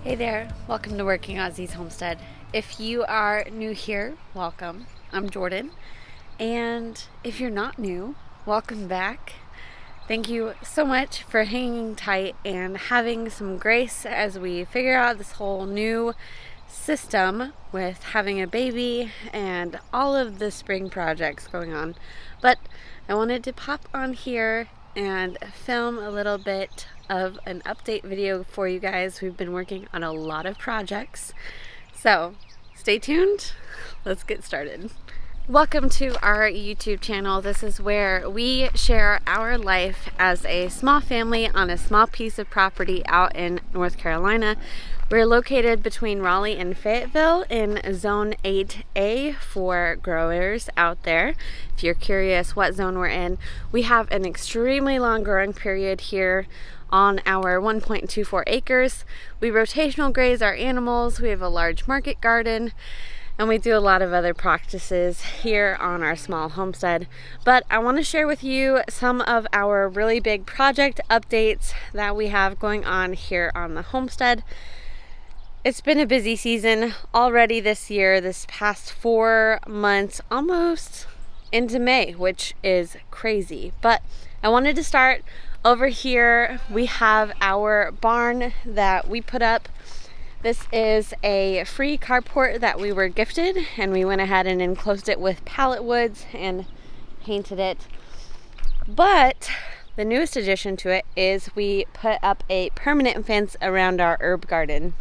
Hey there, welcome to Working Aussies Homestead. If you are new here, welcome. I'm Jordan. And if you're not new, welcome back. Thank you so much for hanging tight and having some grace as we figure out this whole new system with having a baby and all of the spring projects going on. But I wanted to pop on here and film a little bit of an update video for you guys. We've been working on a lot of projects, so stay tuned. Let's get started. Welcome to our YouTube channel. This is where we share our life as a small family on a small piece of property out in North Carolina. We're located between Raleigh and Fayetteville in Zone 8A for growers out there. If you're curious what zone we're in, we have an extremely long growing period here on our 1.24 acres. We rotational graze our animals. We have a large market garden, and we do a lot of other practices here on our small homestead. But I want to share with you some of our really big project updates that we have going on here on the homestead. It's been a busy season already this year, this past 4 months, almost into May, which is crazy. But I wanted to start over here. We have our barn that we put up. This is a free carport that we were gifted, and we went ahead and enclosed it with pallet woods and painted it. But the newest addition to it is we put up a permanent fence around our herb garden.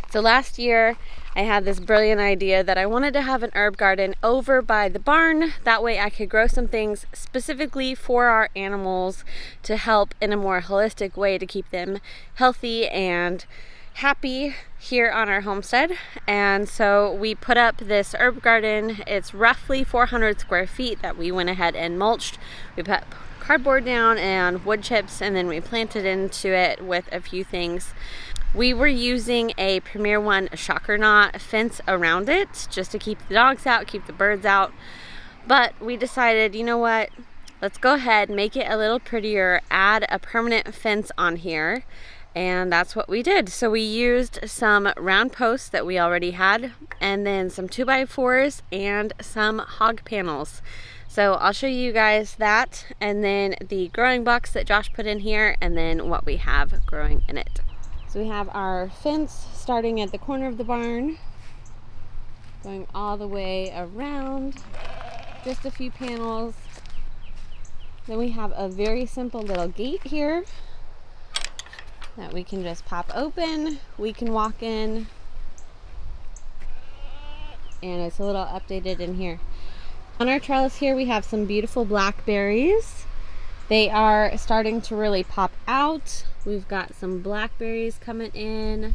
So last year I had this brilliant idea that I wanted to have an herb garden over by the barn. That way I could grow some things specifically for our animals to help in a more holistic way to keep them healthy and happy here on our homestead. And so we put up this herb garden. It's roughly 400 square feet that we went ahead and mulched. We put cardboard down and wood chips, and then we planted into it with a few things. We were using a Premier One shocker knot fence around it just to keep the dogs out, keep the birds out. But we decided, you know what, let's go ahead, make it a little prettier, add a permanent fence on here. And that's what we did. So we used some round posts that we already had, and then some 2x4s and some hog panels. So I'll show you guys that, and then the growing box that Josh put in here, and then what we have growing in it. So we have our fence starting at the corner of the barn, going all the way around, just a few panels. Then we have a very simple little gate here that we can just pop open. We can walk in, and it's a little updated in here. On our trellis here we have some beautiful blackberries. They are starting to really pop out. We've got some blackberries coming in,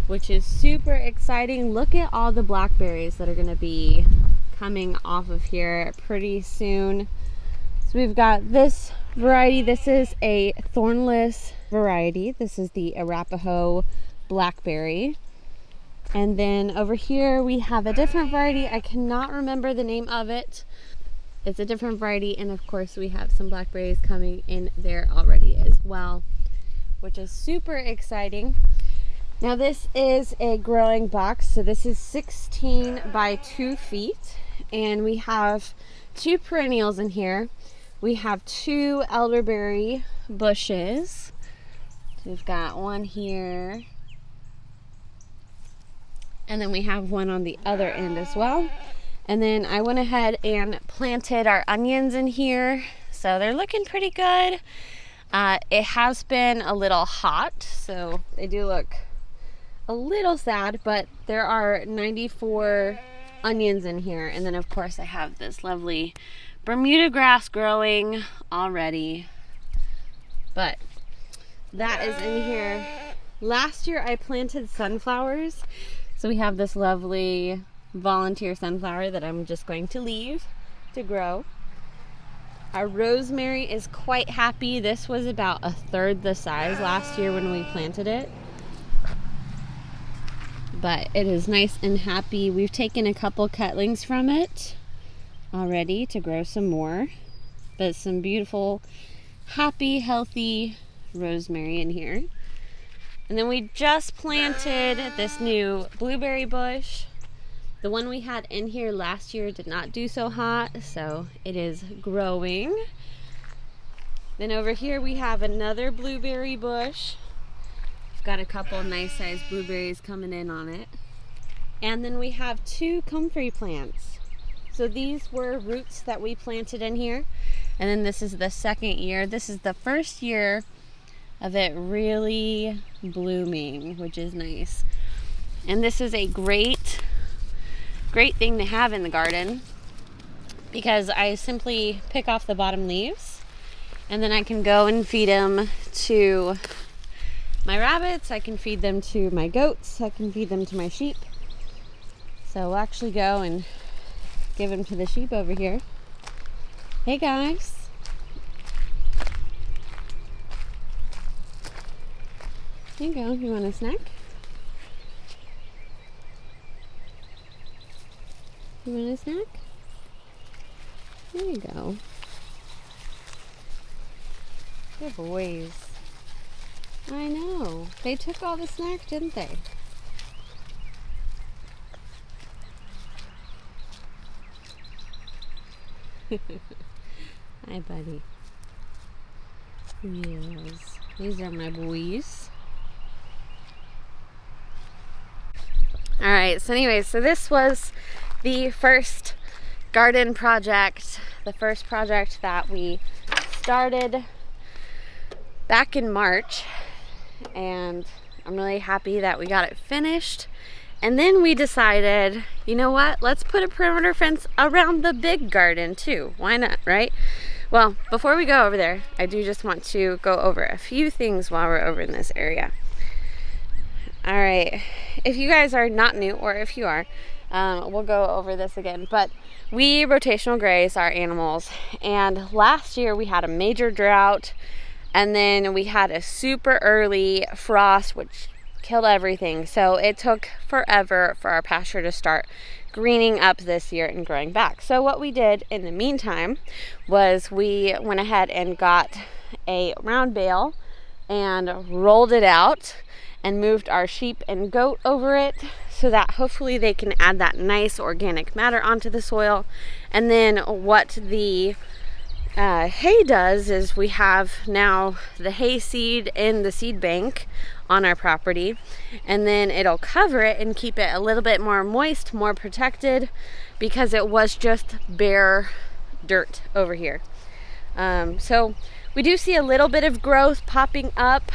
which is super exciting. Look at all the blackberries that are going to be coming off of here pretty soon. So we've got this variety. This is a thornless variety. This is the Arapaho blackberry. And then over here we have a different variety. I cannot remember the name of it. It's a different variety, and of course we have some blackberries coming in there already as well, which is super exciting. Now this is a growing box, so this is 16 by 2 feet, and we have 2 perennials in here. We have 2 elderberry bushes. We've got one here, and then we have one on the other end as well. And then I went ahead and planted our onions in here, so they're looking pretty good. It has been a little hot, so they do look a little sad, but there are 94 onions in here. And then of course I have this lovely Bermuda grass growing already, but that is in here. Last year I planted sunflowers, so we have this lovely volunteer sunflower that I'm just going to leave to grow. Our rosemary is quite happy. This was about 1/3 the size last year when we planted it, but it is nice and happy. We've taken a couple cutlings from it already to grow some more, but some beautiful, happy, healthy rosemary in here. And then we just planted this new blueberry bush. The one we had in here last year did not do so hot, so it is growing. Then over here we have another blueberry bush. We've got a couple nice sized blueberries coming in on it. And then we have 2 comfrey plants. So these were roots that we planted in here. And then this is the second year. This is the first year of it really blooming, which is nice. And this is a great thing to have in the garden because I simply pick off the bottom leaves and then I can go and feed them to my rabbits, I can feed them to my goats, I can feed them to my sheep. So we'll actually go and give them to the sheep over here. Hey guys. There you go. You want a snack? You want a snack? There you go. Good boys. I know. They took all the snack, didn't they? Hi, buddy. Yes. These are my boys. Alright, so anyways, so this was the first garden project, the first project that we started back in March, and I'm really happy that we got it finished. And then we decided, you know what, let's put a perimeter fence around the big garden too. Why not, right? Well, before we go over there, I do just want to go over a few things while we're over in this area. All right, if you guys are not new, or if you are, we'll go over this again, but we rotational graze our animals, and last year we had a major drought, and then we had a super early frost, which killed everything. So it took forever for our pasture to start greening up this year and growing back. So what we did in the meantime was we went ahead and got a round bale and rolled it out and moved our sheep and goat over it so that hopefully they can add that nice organic matter onto the soil. And then what the hay does is we have now the hay seed in the seed bank on our property, and then it'll cover it and keep it a little bit more moist, more protected, because it was just bare dirt over here. So we do see a little bit of growth popping up.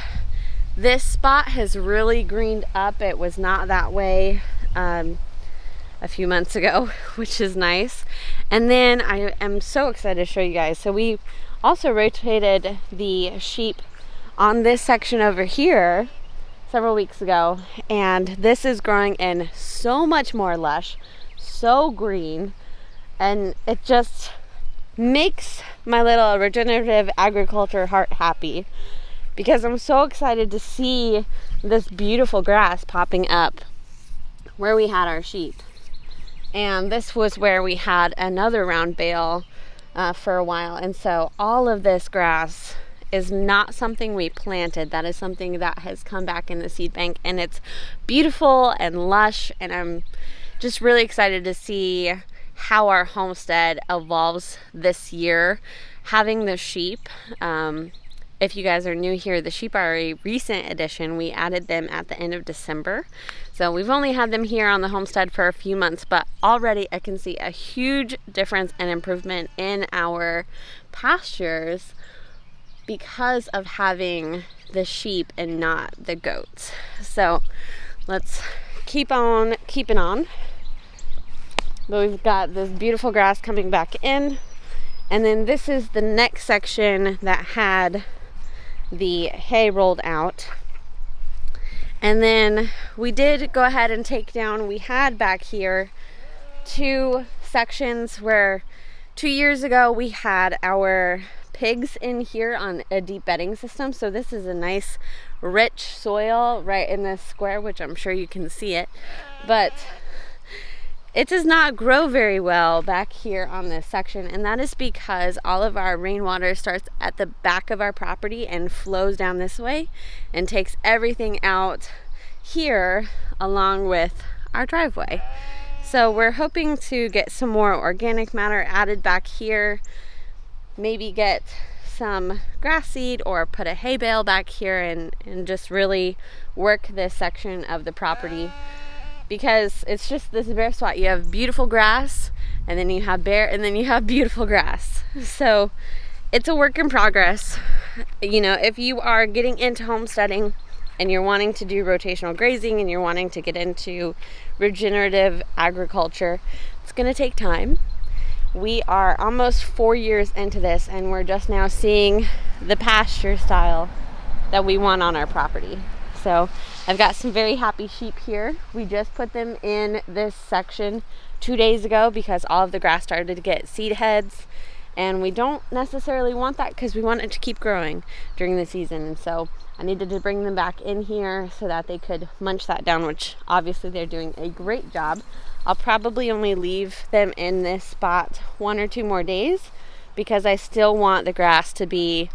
This spot has really greened up. It was not that way a few months ago, which is nice. And then I am so excited to show you guys. So we also rotated the sheep on this section over here several weeks ago, and this is growing in so much more lush, so green, and it just makes my little regenerative agriculture heart happy, because I'm so excited to see this beautiful grass popping up where we had our sheep. And this was where we had another round bale for a while. And so all of this grass is not something we planted. That is something that has come back in the seed bank, and it's beautiful and lush, and I'm just really excited to see how our homestead evolves this year. Having the sheep, if you guys are new here, the sheep are a recent addition. We added them at the end of December. So we've only had them here on the homestead for a few months, but already I can see a huge difference and improvement in our pastures because of having the sheep and not the goats. So let's keep on keeping on. But we've got this beautiful grass coming back in. And then this is the next section that had the hay rolled out. And then we did go ahead and take down, we had back here 2 sections where 2 years ago we had our pigs in here on a deep bedding system. So this is a nice rich soil right in this square, which I'm sure you can see it, but it does not grow very well back here on this section, and that is because all of our rainwater starts at the back of our property and flows down this way and takes everything out here along with our driveway. So we're hoping to get some more organic matter added back here, maybe get some grass seed or put a hay bale back here and just really work this section of the property, because it's just this bare spot. You have beautiful grass, and then you have bare, and then you have beautiful grass. So it's a work in progress. You know, if you are getting into homesteading and you're wanting to do rotational grazing and you're wanting to get into regenerative agriculture, it's going to take time. We are almost 4 years into this, and we're just now seeing the pasture style that we want on our property. So I've got some very happy sheep here. We just put them in this section 2 days ago because all of the grass started to get seed heads, and we don't necessarily want that because we want it to keep growing during the season. And so I needed to bring them back in here so that they could munch that down, which obviously they're doing a great job. I'll probably only leave them in this spot 1 or 2 more days because I still want the grass to be,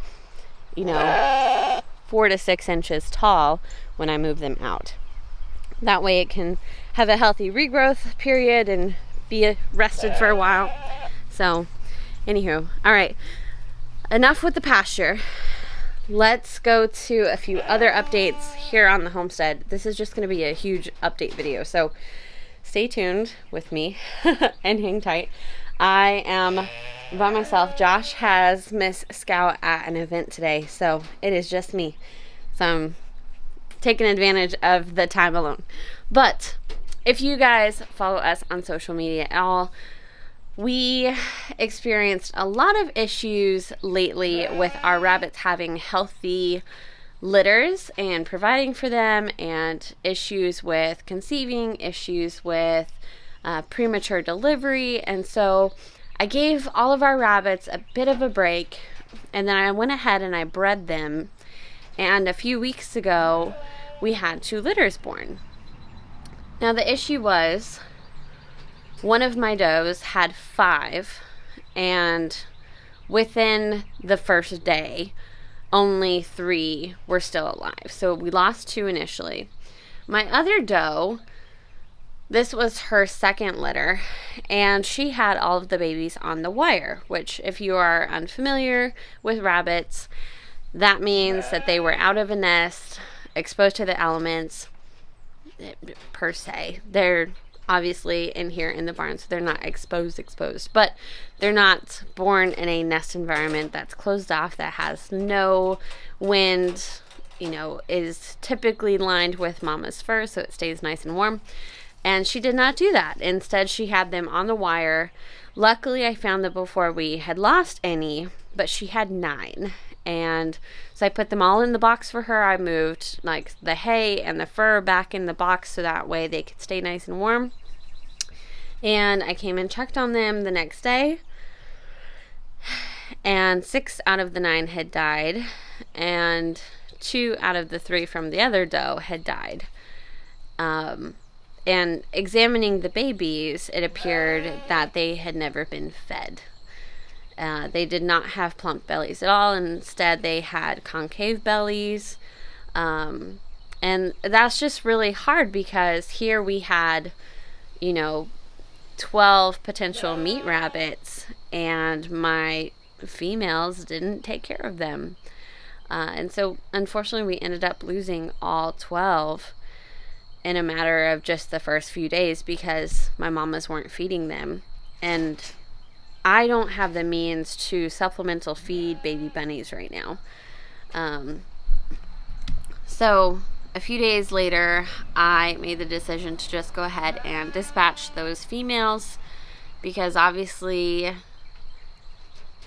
4 to 6 inches tall when I move them out. That way it can have a healthy regrowth period and be rested for a while. So, anywho, all right, enough with the pasture. Let's go to a few other updates here on the homestead. This is just going to be a huge update video, so stay tuned with me and hang tight. I am by myself. Josh has Miss Scout at an event today, so it is just me. So I'm taking advantage of the time alone. But if you guys follow us on social media at all, we experienced a lot of issues lately with our rabbits having healthy litters and providing for them, and issues with conceiving, issues with premature delivery. And so I gave all of our rabbits a bit of a break, and then I went ahead and I bred them, and a few weeks ago we had 2 litters born. Now the issue was one of my does had 5, and within the first day only 3 were still alive. So we lost 2 initially. My other doe, this was her second litter, and she had all of the babies on the wire, which, if you are unfamiliar with rabbits, that means that they were out of a nest, exposed to the elements, per se. They're obviously in here in the barn, so they're not exposed, but they're not born in a nest environment that's closed off, that has no wind, is typically lined with mama's fur so it stays nice and warm. And she did not do that. Instead, she had them on the wire. Luckily, I found them before we had lost any, but she had 9. And so I put them all in the box for her. I moved like the hay and the fur back in the box so that way they could stay nice and warm. And I came and checked on them the next day, and 6 out of the 9 had died, and 2 out of the 3 from the other doe had died. And examining the babies, it appeared that they had never been fed. They did not have plump bellies at all. Instead, they had concave bellies. And that's just really hard because here we had, 12 potential meat rabbits, and my females didn't take care of them. And so, unfortunately, we ended up losing all 12 in a matter of just the first few days because my mamas weren't feeding them. And I don't have the means to supplemental feed baby bunnies right now. So a few days later, I made the decision to just go ahead and dispatch those females because obviously,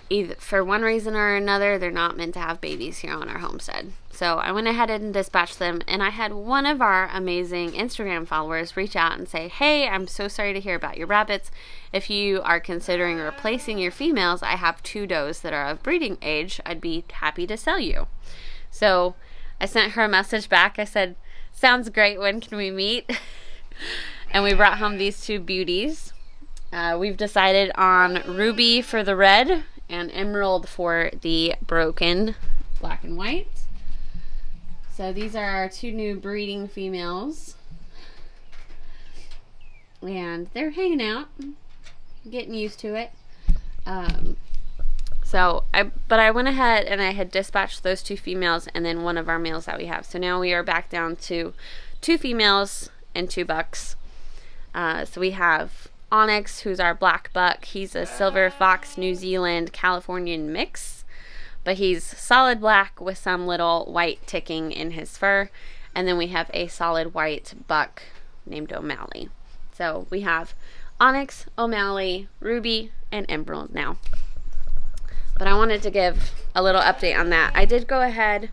either for one reason or another, they're not meant to have babies here on our homestead. So I went ahead and dispatched them, and I had one of our amazing Instagram followers reach out and say, "Hey, I'm so sorry to hear about your rabbits. If you are considering replacing your females, I have 2 does that are of breeding age. I'd be happy to sell you." So I sent her a message back. I said, "Sounds great. When can we meet?" And we brought home these two beauties. We've decided on Ruby for the red and Emerald for the broken black and white. So these are our two new breeding females. And they're hanging out, getting used to it. But I went ahead and I had dispatched those two females and then one of our males that we have. So now we are back down to 2 females and 2 bucks. So we have Onyx, who's our black buck. He's a silver fox New Zealand Californian mix, but he's solid black with some little white ticking in his fur. And then we have a solid white buck named O'Malley. So we have Onyx, O'Malley, Ruby, and Emerald now. But I wanted to give a little update on that. I did go ahead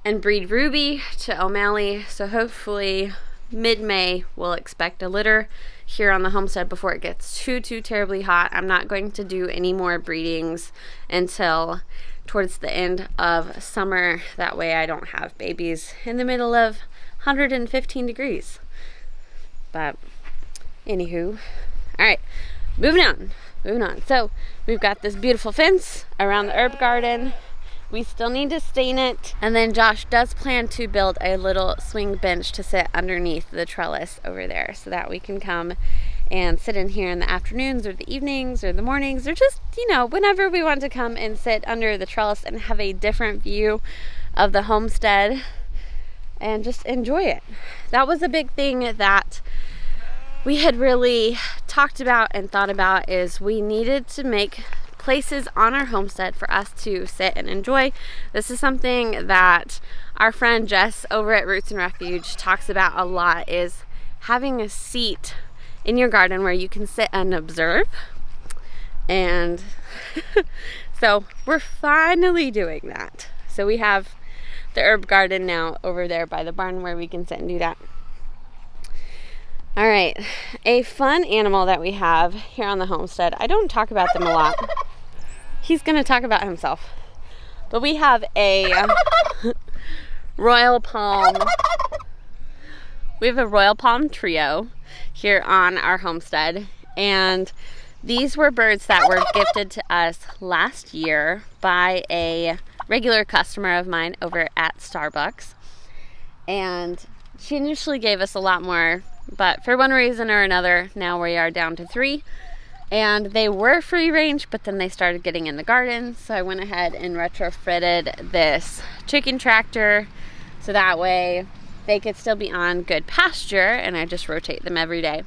and breed Ruby to O'Malley, so hopefully mid-May we'll expect a litter here on the homestead before it gets too terribly hot. I'm not going to do any more breedings until towards the end of summer. That way I don't have babies in the middle of 115 degrees. But anywho, all right, moving on. So we've got this beautiful fence around the herb garden. We still need to stain it. And then Josh does plan to build a little swing bench to sit underneath the trellis over there so that we can come and sit in here in the afternoons or the evenings or the mornings or just, whenever we want to come and sit under the trellis and have a different view of the homestead and just enjoy it. That was a big thing that we had really talked about and thought about, is we needed to make places on our homestead for us to sit and enjoy. This is something that our friend Jess over at Roots and Refuge talks about a lot, is having a seat in your garden where you can sit and observe. And so we're finally doing that. So we have the herb garden now over there by the barn where we can sit and do that. All right, a fun animal that we have here on the homestead. I don't talk about them a lot. He's going to talk about himself. But we have a Royal Palm. We have a Royal Palm trio here on our homestead. And these were birds that were gifted to us last year by a regular customer of mine over at Starbucks. And she initially gave us a lot more, but for one reason or another, now we are down to 3. And they were free range, but then they started getting in the garden. So I went ahead and retrofitted this chicken tractor so that way they could still be on good pasture, and I just rotate them every day.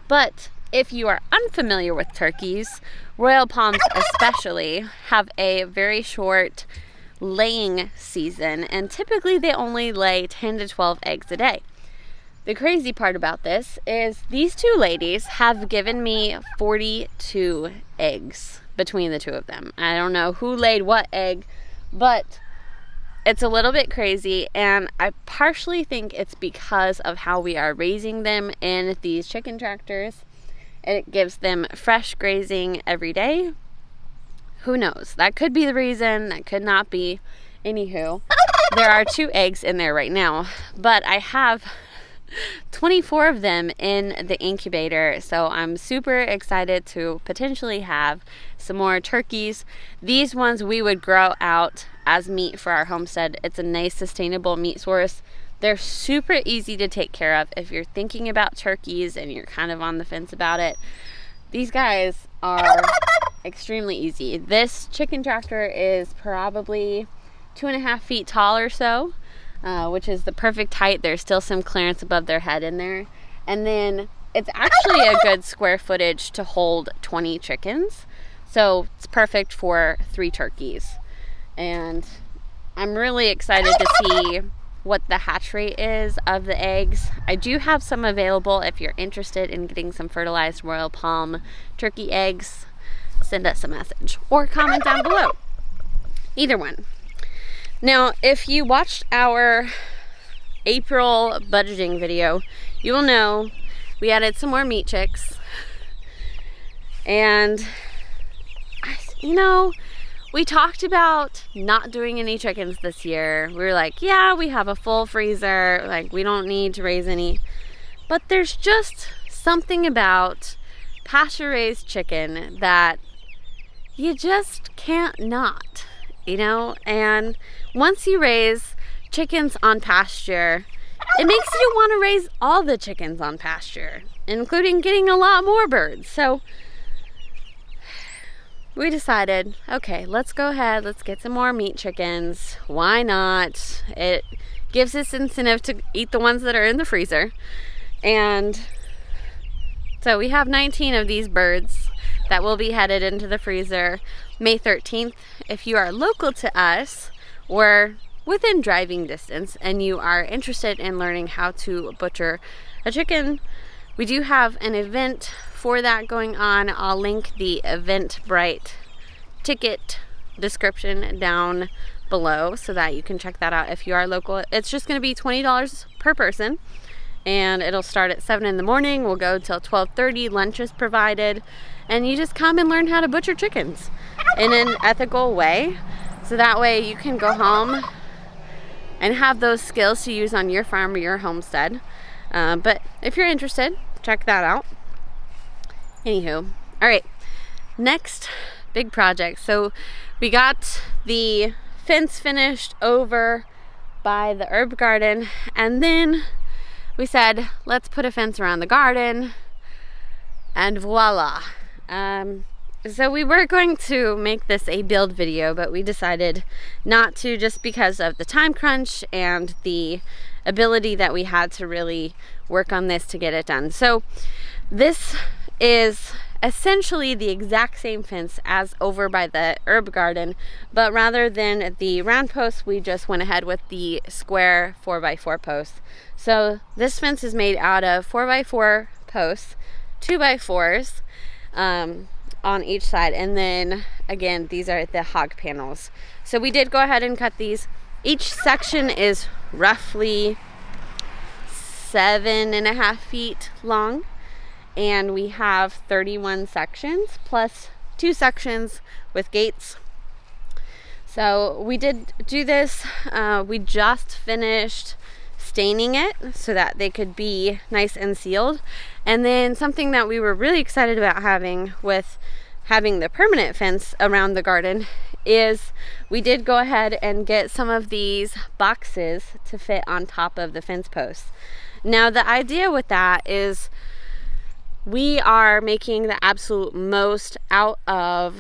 But if you are unfamiliar with turkeys, Royal Palms especially have a very short laying season, and typically they only lay 10 to 12 eggs a day. The crazy part about this is these two ladies have given me 42 eggs between the two of them. I don't know who laid what egg, but it's a little bit crazy, and I partially think it's because of how we are raising them in these chicken tractors. It gives them fresh grazing every day. Who knows? That could be the reason, that could not be. Anywho, there are 2 eggs in there right now, but I have 24 of them in the incubator, so I'm super excited to potentially have some more turkeys. These ones we would grow out as meat for our homestead. It's a nice sustainable meat source. They're super easy to take care of if you're thinking about turkeys and you're kind of on the fence about it. These guys are extremely easy. This chicken tractor is probably 2.5 feet tall or so, which is the perfect height. There's still some clearance above their head in there. And then it's actually a good square footage to hold 20 chickens. So it's perfect for 3 turkeys. And I'm really excited to see what the hatch rate is of the eggs. I do have some available if you're interested in getting some fertilized Royal Palm turkey eggs. Send us a message or comment down below. Either one. Now, if you watched our April budgeting video, you will know we added some more meat chicks. And, we talked about not doing any chickens this year. We were like, yeah, we have a full freezer. Like, we don't need to raise any. But there's just something about pasture raised chicken that you just can't not, you know. And once you raise chickens on pasture, it makes you want to raise all the chickens on pasture, including getting a lot more birds. So we decided, okay, let's go ahead, let's get some more meat chickens. Why not? It gives us incentive to eat the ones that are in the freezer. And so we have 19 of these birds that will be headed into the freezer May 13th. If you are local to us or within driving distance and you are interested in learning how to butcher a chicken, we do have an event for that going on. I'll link the Eventbrite ticket description down below so that you can check that out if you are local. It's just going to be $20 per person, and it'll start at 7 in the morning. We'll go till 12:30. Lunch is provided, and you just come and learn how to butcher chickens in an ethical way, so that way you can go home and have those skills to use on your farm or your homestead. But if you're interested, check that out. Anywho, all right, next big project. So we got the fence finished over by the herb garden, and then we said, let's put a fence around the garden, and voila. So we were going to make this a build video, but we decided not to, just because of the time crunch and the ability that we had to really work on this to get it done. So this is essentially the exact same fence as over by the herb garden, but rather than the round posts, we just went ahead with the square 4x4 posts. So this fence is made out of 4x4 posts, 2x4s on each side, and then again, these are the hog panels. So we did go ahead and cut these. Each section is roughly 7.5 feet long, and we have 31 sections plus 2 sections with gates. So we did do this. We just finished staining it so that they could be nice and sealed. And then something that we were really excited about having with having the permanent fence around the garden is we did go ahead and get some of these boxes to fit on top of the fence posts. Now the idea with that is we are making the absolute most out of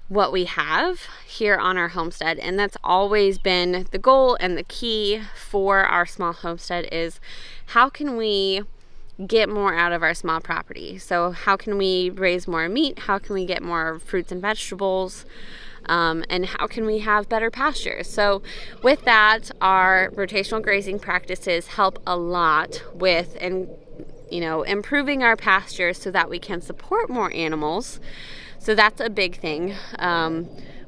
what we have here on our homestead, and that's always been the goal and the key for our small homestead is how can we get more out of our small property. So how can we raise more meat, how can we get more fruits and vegetables, and how can we have better pastures. So with that, our rotational grazing practices help a lot with improving our pastures so that we can support more animals. So that's a big thing.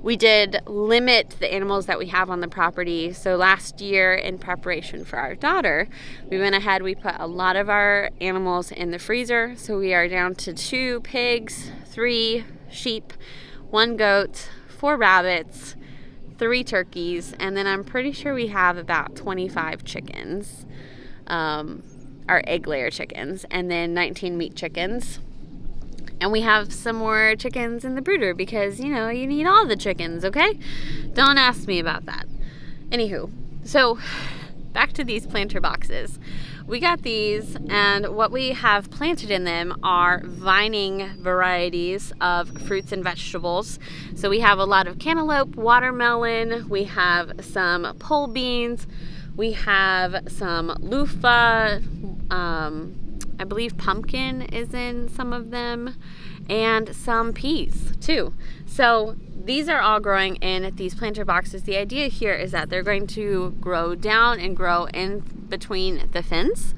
We did limit the animals that we have on the property. So last year, in preparation for our daughter, we went ahead, we put a lot of our animals in the freezer. So we are down to 2 pigs, 3 sheep, 1 goat, 4 rabbits, 3 turkeys, and then I'm pretty sure we have about 25 chickens, our egg layer chickens, and then 19 meat chickens. And we have some more chickens in the brooder because, you need all the chickens, okay? Don't ask me about that. Anywho, so back to these planter boxes. We got these, and what we have planted in them are vining varieties of fruits and vegetables. So we have a lot of cantaloupe, watermelon, we have some pole beans, we have some loofah, I believe pumpkin is in some of them, and some peas too. So these are all growing in these planter boxes. The idea here is that they're going to grow down and grow in between the fence,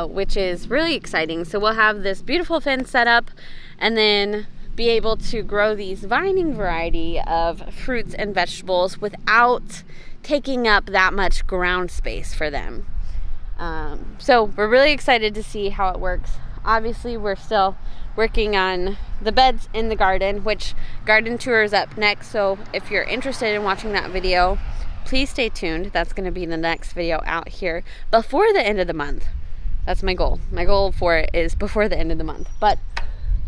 which is really exciting. So we'll have this beautiful fence set up and then be able to grow these vining variety of fruits and vegetables without taking up that much ground space for them. So we're really excited to see how it works. Obviously, we're still working on the beds in the garden, which garden tour is up next. So if you're interested in watching that video, please stay tuned. That's going to be the next video out here before the end of the month. That's my goal. My goal for it is before the end of the month. But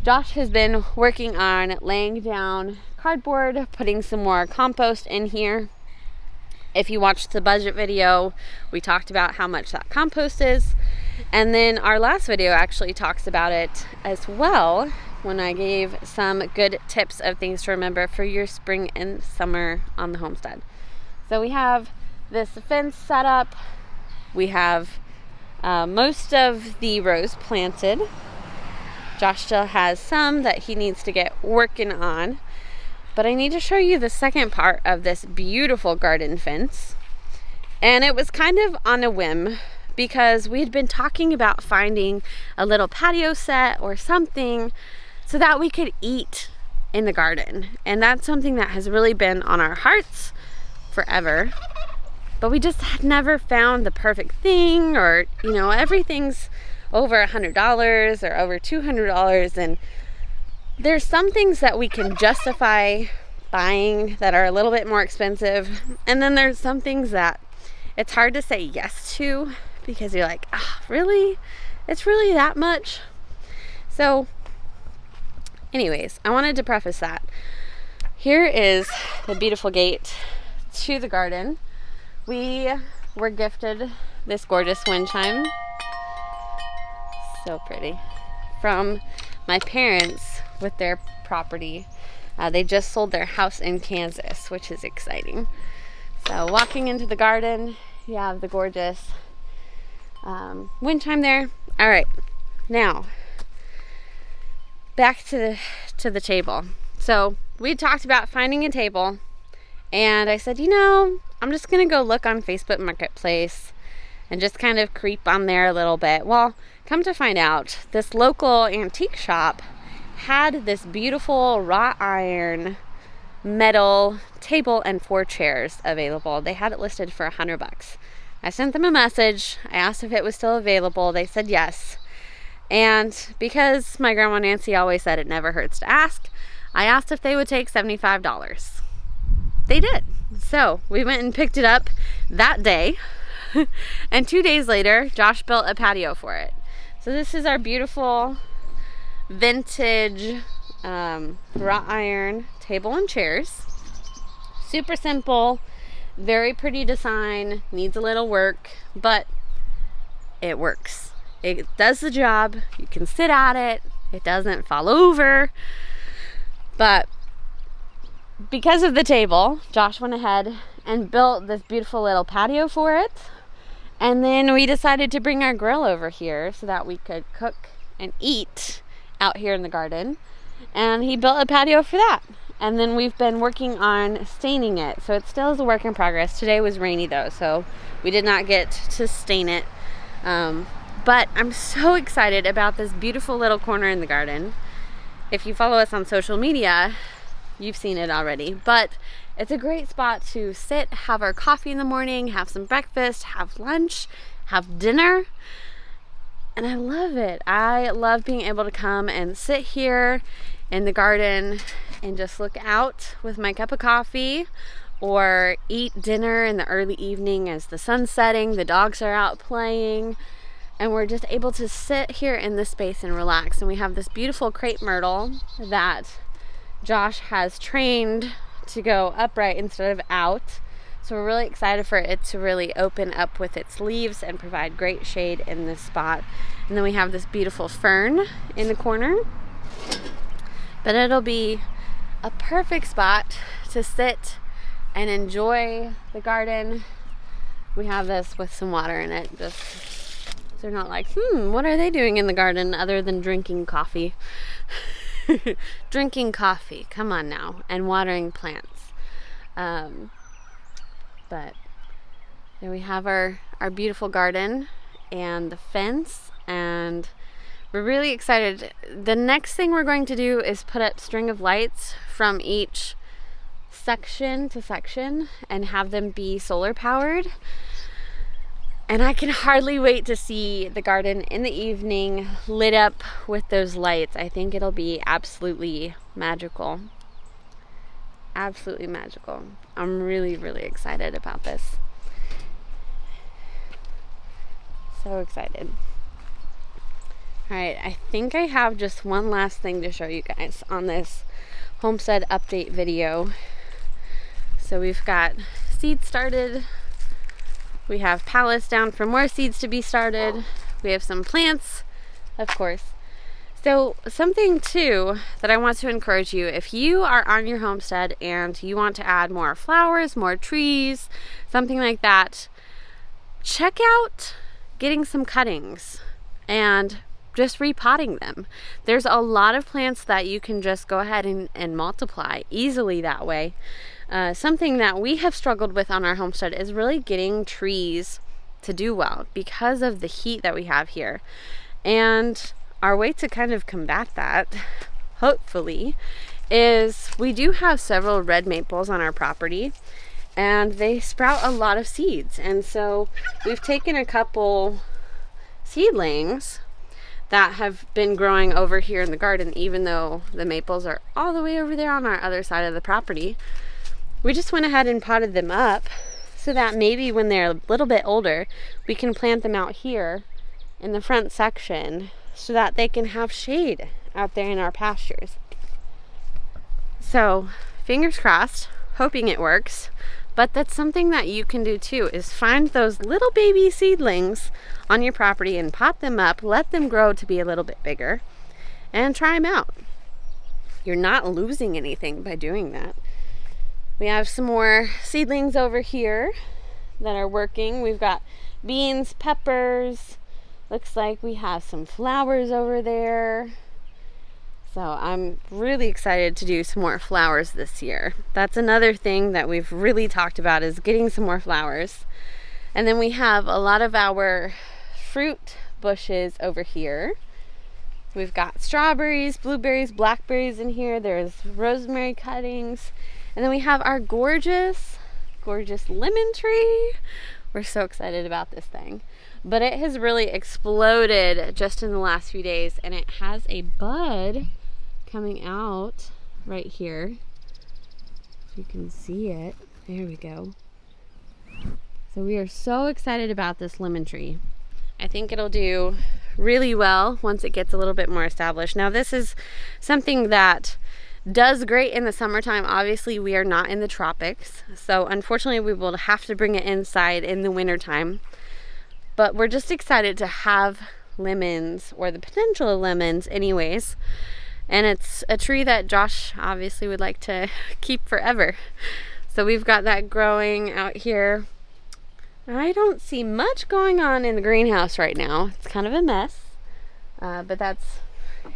Josh has been working on laying down cardboard, putting some more compost in here. If you watched the budget video, we talked about how much that compost is. And then our last video actually talks about it as well, when I gave some good tips of things to remember for your spring and summer on the homestead. So we have this fence set up. We have most of the rows planted. Josh still has some that he needs to get working on. But I need to show you the second part of this beautiful garden fence. And it was kind of on a whim, because we had been talking about finding a little patio set or something so that we could eat in the garden. And that's something that has really been on our hearts forever. But we just had never found the perfect thing, or, everything's over $100 or over $200. And there's some things that we can justify buying that are a little bit more expensive. And then there's some things that it's hard to say yes to, because you're like, really? It's really that much? So anyways, I wanted to preface that. Here is the beautiful gate to the garden. We were gifted this gorgeous wind chime. So pretty. From my parents with their property. They just sold their house in Kansas, which is exciting. So walking into the garden, you have the gorgeous wind chime there. All right, now back to the table. So we talked about finding a table, and I said, I'm just gonna go look on Facebook Marketplace and just kind of creep on there a little bit. Well, come to find out, this local antique shop had this beautiful wrought iron metal table and 4 chairs available. They had it listed for $100. I sent them a message. I asked if it was still available. They said yes. And because my grandma Nancy always said it never hurts to ask, I asked if they would take $75. They did. So we went and picked it up that day. And 2 days later, Josh built a patio for it. So this is our beautiful vintage wrought iron table and chairs. Super simple, very pretty design, needs a little work, but it works. It does the job. You can sit at it. It doesn't fall over. But because of the table, Josh went ahead and built this beautiful little patio for it. And then we decided to bring our grill over here so that we could cook and eat out here in the garden. And he built a patio for that. And then we've been working on staining it. So it still is a work in progress. Today was rainy though, so we did not get to stain it. But I'm so excited about this beautiful little corner in the garden. If you follow us on social media, you've seen it already. But it's a great spot to sit, have our coffee in the morning, have some breakfast, have lunch, have dinner. And I love it. I love being able to come and sit here in the garden and just look out with my cup of coffee, or eat dinner in the early evening as the sun's setting, the dogs are out playing, and we're just able to sit here in this space and relax. And we have this beautiful crepe myrtle that Josh has trained to go upright instead of out. So we're really excited for it to really open up with its leaves and provide great shade in this spot. And then we have this beautiful fern in the corner. But it'll be a perfect spot to sit and enjoy the garden. We have this with some water in it, just so they're not like, what are they doing in the garden other than drinking coffee? Drinking coffee, come on now, and watering plants. But there we have our beautiful garden and the fence, and we're really excited. The next thing we're going to do is put up string of lights from each section to section and have them be solar powered. And I can hardly wait to see the garden in the evening lit up with those lights. I think it'll be absolutely magical. Absolutely magical. I'm really, really excited about this. So excited. All right, I think I have just one last thing to show you guys on this homestead update video. So we've got seeds started. We have pallets down for more seeds to be started. We have some plants, of course. So something too that I want to encourage you, if you are on your homestead and you want to add more flowers, more trees, something like that, check out getting some cuttings and just repotting them. There's a lot of plants that you can just go ahead and multiply easily that way. Something that we have struggled with on our homestead is really getting trees to do well because of the heat that we have here. And our way to kind of combat that, hopefully, is we do have several red maples on our property and they sprout a lot of seeds. And so we've taken a couple seedlings that have been growing over here in the garden, even though the maples are all the way over there on our other side of the property. We just went ahead and potted them up so that maybe when they're a little bit older, we can plant them out here in the front section so that they can have shade out there in our pastures. So fingers crossed, hoping it works. But that's something that you can do too, is find those little baby seedlings on your property and pot them up, let them grow to be a little bit bigger, and try them out. You're not losing anything by doing that. We have some more seedlings over here that are working. We've got beans, peppers. Looks like we have some flowers over there. So I'm really excited to do some more flowers this year. That's another thing that we've really talked about, is getting some more flowers. And then we have a lot of our fruit bushes over here. We've got strawberries, blueberries, blackberries in here. There's rosemary cuttings. And then we have our gorgeous lemon tree. We're so excited about this thing. But it has really exploded just in the last few days, and it has a bud coming out right here. If you can see it. There we go. So we are so excited about this lemon tree. I think it'll do really well once it gets a little bit more established. Now this is something that does great in the summertime. Obviously we are not in the tropics, so unfortunately we will have to bring it inside in the wintertime. But we're just excited to have lemons, or the potential of lemons anyways. And it's a tree that Josh obviously would like to keep forever. So we've got that growing out here. I don't see much going on in the greenhouse right now. It's kind of a mess. But that's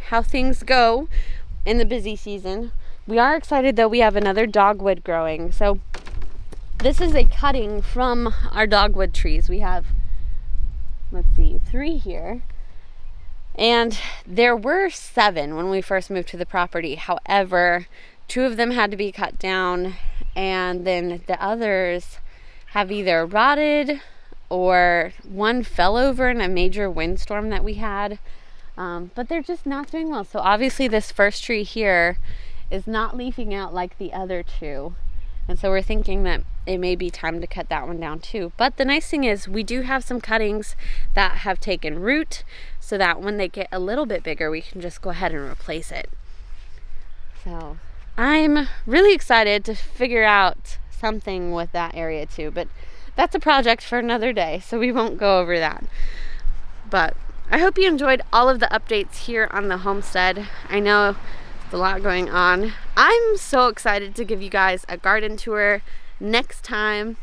how things go in the busy season. We are excited though, we have another dogwood growing. So this is a cutting from our dogwood trees. We have, let's see, 3 here. And there were 7 when we first moved to the property. However, 2 of them had to be cut down, and then the others have either rotted or one fell over in a major windstorm that we had. But they're just not doing well. So obviously this first tree here is not leafing out like the other 2. And so we're thinking that it may be time to cut that one down too. But the nice thing is we do have some cuttings that have taken root, so that when they get a little bit bigger, we can just go ahead and replace it. So I'm really excited to figure out something with that area too. But that's a project for another day, so we won't go over that. But I hope you enjoyed all of the updates here on the homestead. I know a lot going on. I'm so excited to give you guys a garden tour next time.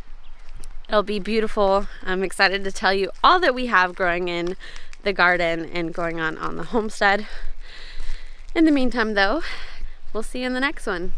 It'll be beautiful. I'm excited to tell you all that we have growing in the garden and going on the homestead. In the meantime though, we'll see you in the next one.